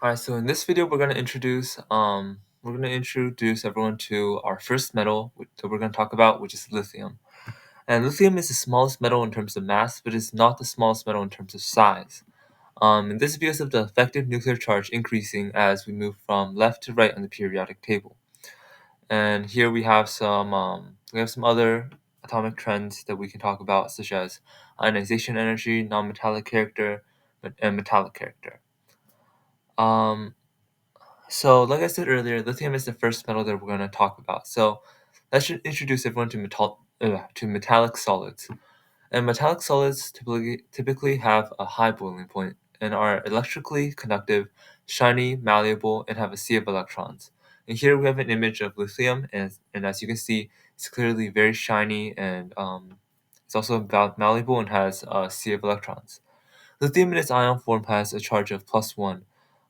Alright, so in this video we're gonna introduce everyone to our first metal that we're gonna talk about, which is lithium. And lithium is the smallest metal in terms of mass, but it's not the smallest metal in terms of size. And this is because of the effective nuclear charge increasing as we move from left to right on the periodic table. And here we have some other atomic trends that we can talk about, such as ionization energy, non-metallic character, and metallic character. Um, So, like I said earlier, lithium is the first metal that we're going to talk about. So, let's introduce everyone to metallic solids. And metallic solids typically have a high boiling point and are electrically conductive, shiny, malleable, and have a sea of electrons. And here we have an image of lithium, and as you can see, it's clearly very shiny and it's also malleable and has a sea of electrons. Lithium in its ion form has a charge of +1.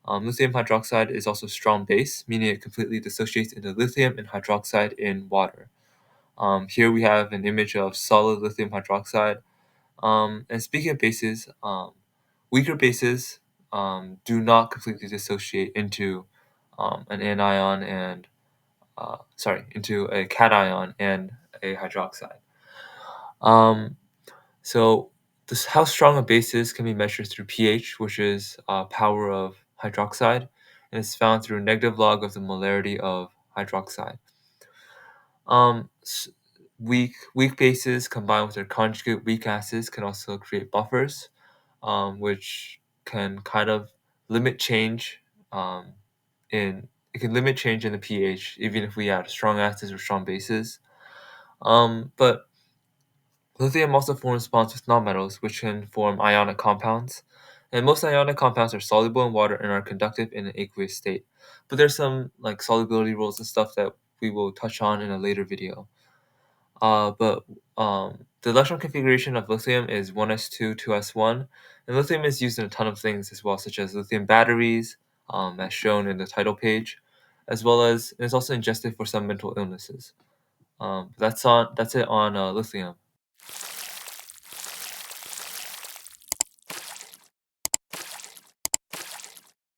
Lithium hydroxide is also a strong base, meaning it completely dissociates into lithium and hydroxide in water. Here we have an image of solid lithium hydroxide. And speaking of bases, weaker bases do not completely dissociate into an anion and into a cation and a hydroxide. Um, So how strong a base is can be measured through pH, which is power of hydroxide, and it's found through negative log of the molarity of hydroxide. Um, s- weak bases combined with their conjugate weak acids can also create buffers, which can kind of limit change um, in it can limit change in the pH even if we add strong acids or strong bases. But lithium also forms bonds with nonmetals, which can form ionic compounds. And most ionic compounds are soluble in water and are conductive in an aqueous state. But there's some like solubility rules and stuff that we will touch on in a later video. But the electron configuration of lithium is 1s2, 2s1, and lithium is used in a ton of things as well, such as lithium batteries, as shown in the title page, as well as it's also ingested for some mental illnesses. That's it on lithium.